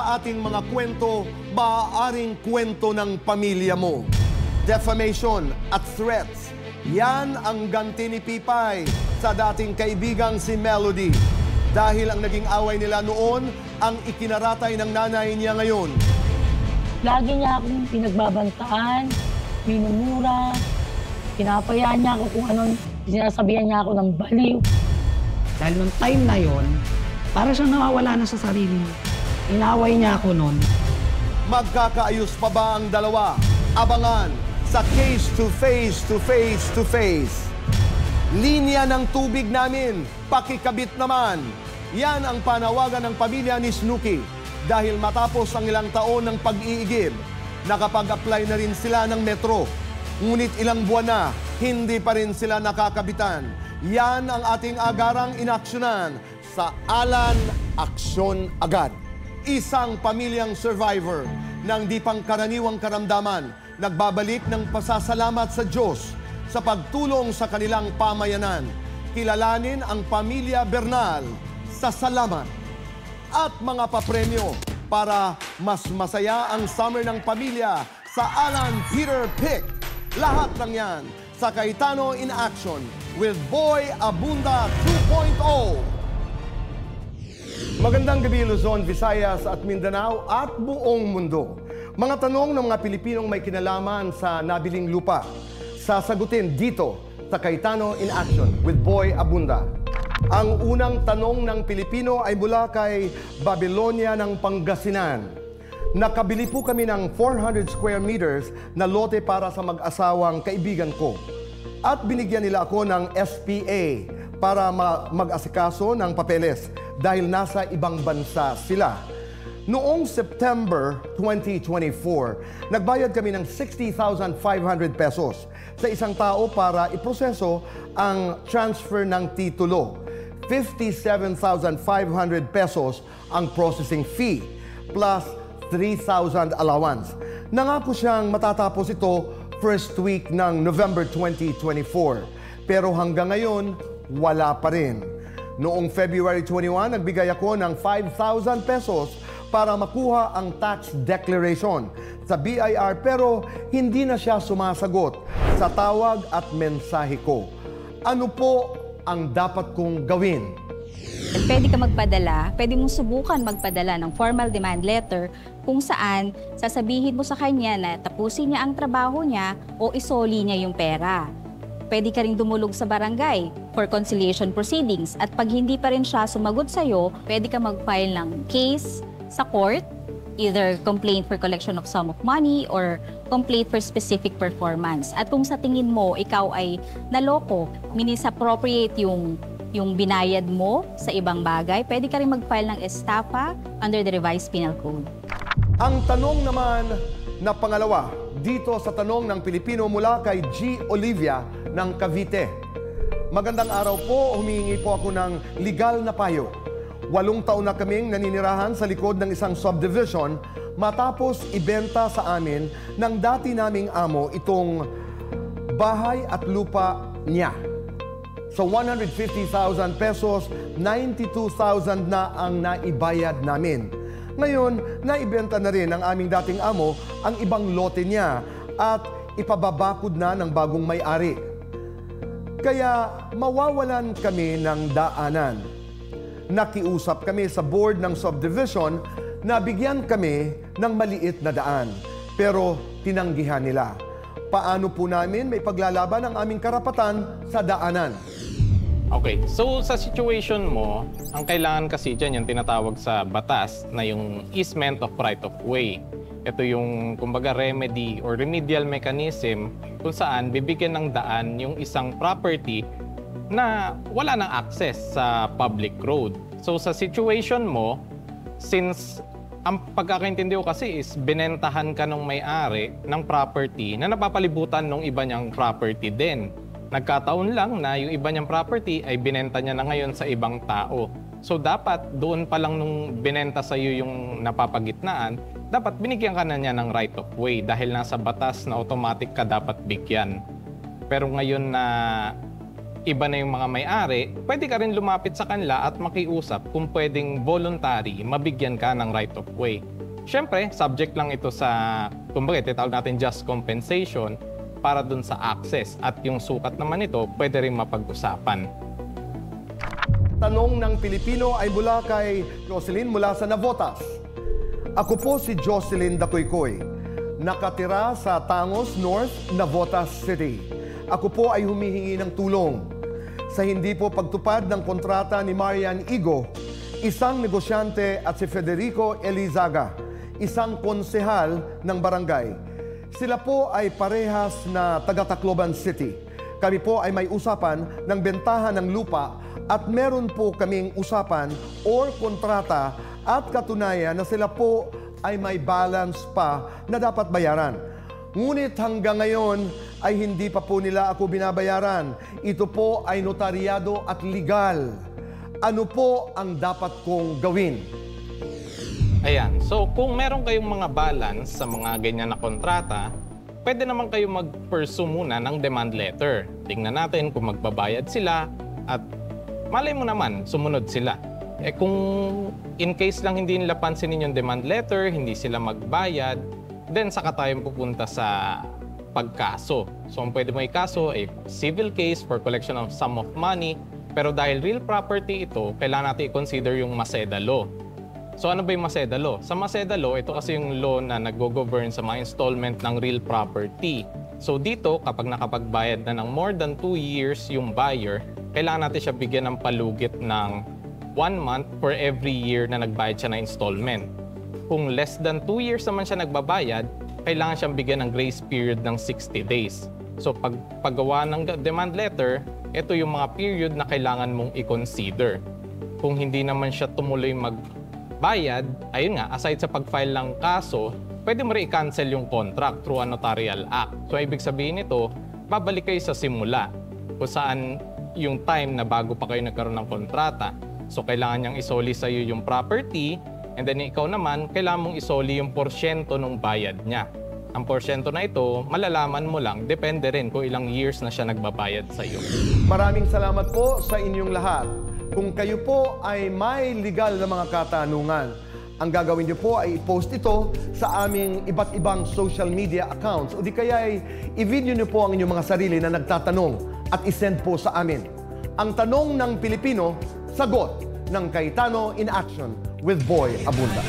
sa ating mga kwento, maaaring kwento ng pamilya mo. Defamation at threats, yan ang ganti ni Pipay sa dating kaibigang si Melody. Dahil ang naging away nila noon, ang ikinaratay ng nanay niya ngayon. Lagi niya akong pinagbabantaan, minumura, pinapayaan niya ako kung anong sinasabihan niya ako ng baliw. Dahil nung time na yon, para siyang nawawala na sa sarili niya. Inaway niya ako noon. Magkakaayos pa ba ang dalawa? Abangan sa Case to Face to Face to Face. Linya ng tubig namin, pakikabit naman. Yan ang panawagan ng pamilya ni Snooki. Dahil matapos ang ilang taon ng pag-iigib, nakapag-apply na rin sila ng metro. Ngunit ilang buwan na, hindi pa rin sila nakakabitan. Yan ang ating agarang inaksyonan sa Alan Aksyon Agad. Isang pamilyang survivor ng di pangkaraniwang karamdaman, nagbabalik ng pasasalamat sa Diyos sa pagtulong sa kanilang pamayanan. Kilalanin ang Pamilya Bernal sa salamat at mga papremyo para mas masaya ang summer ng pamilya sa Alan Peter Pick. Lahat ng yan sa Cayetano in Action with Boy Abunda 2.0. Magandang gabi Luzon, Visayas at Mindanao at buong mundo. Mga tanong ng mga Pilipinong may kinalaman sa nabiling lupa. Sasagutin dito sa Cayetano in Action with Boy Abunda. Ang unang tanong ng Pilipino ay mula kay Babylonia ng Pangasinan. Nakabili po kami ng 400 square meters na lote para sa mag-asawang kaibigan ko. At binigyan nila ako ng SPA para mag-asikaso ng papeles dahil nasa ibang bansa sila. Noong September 2024, nagbayad kami ng 60,500 pesos sa isang tao para iproseso ang transfer ng titulo. 57,500 pesos ang processing fee plus 3,000 allowance. Nangako siyang matatapos ito first week ng November 2024. Pero hanggang ngayon, wala pa rin. Noong February 21, nagbigay ako ng 5,000 pesos para makuha ang tax declaration sa BIR pero hindi na siya sumasagot sa tawag at mensahe ko. Ano po ang dapat kong gawin? Pwede ka magpadala, pwede mong subukan magpadala ng formal demand letter kung saan sasabihin mo sa kanya na tapusin niya ang trabaho niya o isoli niya yung pera. Pwede ka ring dumulog sa barangay for conciliation proceedings at pag hindi pa rin siya sumagot sa'yo, pwede ka mag-file ng case sa court, either complaint for collection of sum of money or complaint for specific performance. At kung sa tingin mo ikaw ay naloko, minisappropriate yung binayad mo sa ibang bagay, pwede ka rin mag-file ng estafa under the revised penal code. Ang tanong naman na pangalawa, dito sa tanong ng Pilipino mula kay G. Olivia ng Cavite. Magandang araw po, humihingi po ako ng legal na payo. 8 taon na kaming naninirahan sa likod ng isang subdivision matapos ibenta sa amin ng dati naming amo itong bahay at lupa niya. Sa 150,000 pesos, 92,000 na ang naibayad namin. Ngayon, naibenta na rin ng aming dating amo ang ibang lote niya at ipababakod na ng bagong may-ari. Kaya mawawalan kami ng daanan. Nakiusap kami sa board ng subdivision na bigyan kami ng maliit na daan. Pero tinanggihan nila. Paano po namin may paglalaban ang aming karapatan sa daanan? Okay, so sa situation mo, ang kailangan kasi dyan yung tinatawag sa batas na yung easement of right of way. Ito yung kumbaga remedy or remedial mechanism kung saan bibigyan ng daan yung isang property na wala nang access sa public road. So sa situation mo, since ang pagkakaintindi ko kasi is binentahan ka ng may-ari ng property na napapalibutan ng iba niyang property din. Nagkataon lang na yung iba niyang property ay binenta niya na ngayon sa ibang tao. So dapat doon pa lang nung binenta sa iyo yung napapagitnaan, dapat binigyan ka na niya ng right of way dahil nasa batas na automatic ka dapat bigyan. Pero ngayon na iba na yung mga may-ari, pwede ka rin lumapit sa kanila at makiusap kung pwedeng voluntary, mabigyan ka ng right of way. Siyempre, subject lang ito sa, kumbaga, titawag natin just compensation para dun sa access. At yung sukat naman ito, pwede rin mapag-usapan. Tanong ng Pilipino ay mula kay Jocelyn mula sa Navotas. Ako po si Jocelyn Dakoykoy, nakatira sa Tangos North, Navotas City. Ako po ay humihingi ng tulong sa hindi po pagtupad ng kontrata ni Marian Igo, isang negosyante, at si Federico Elizaga, isang konsehal ng barangay. Sila po ay parehas na taga-Tacloban City. Kami po ay may usapan ng bentahan ng lupa at meron po kaming usapan or kontrata at katunayan na sila po ay may balance pa na dapat bayaran. Ngunit hanggang ngayon ay hindi pa po nila ako binabayaran. Ito po ay notaryado at legal. Ano po ang dapat kong gawin? Ayan, so kung meron kayong mga balance sa mga ganyan na kontrata, pwede naman kayo mag-pursue muna ng demand letter. Tingnan natin kung magbabayad sila at malay mo naman, sumunod sila. Kung in case lang hindi nila pansinin yung demand letter, hindi sila magbayad, then saka tayo pupunta sa pagkaso. So ang pwede mo ikaso ay civil case for collection of sum of money, pero dahil real property ito, kailangan natin i-consider yung Maceda Law. So ano ba yung Maceda Law? Sa Maceda Law, ito kasi yung law na nag-govern sa mga installment ng real property. So dito, kapag nakapagbayad na ng more than 2 years yung buyer, kailangan natin siya bigyan ng palugit ng 1 month for every year na nagbayad siya ng installment. Kung less than 2 years naman siya nagbabayad, kailangan siyang bigyan ng grace period ng 60 days. So paggawa ng demand letter, ito yung mga period na kailangan mong i-consider. Kung hindi naman siya tumuloy magbayad, ayun nga, aside sa pag-file ng kaso, pwede mo rin i-cancel yung contract through a notarial act. So ibig sabihin nito, babalik kayo sa simula kung saan yung time na bago pa kayo nagkaroon ng kontrata. So kailangan niyang isoli sa iyo yung property, and then ikaw naman, kailangan mong isoli yung porsyento ng bayad niya. Ang porsyento na ito, malalaman mo lang, depende rin kung ilang years na siya nagbabayad sa iyo. Maraming salamat po sa inyong lahat. Kung kayo po ay may legal na mga katanungan, ang gagawin niyo po ay i-post ito sa aming iba't ibang social media accounts o di kaya ay i-video niyo po ang inyong mga sarili na nagtatanong at i-send po sa amin. Ang tanong ng Pilipino, sagot ng Cayetano in Action with Boy Abunda.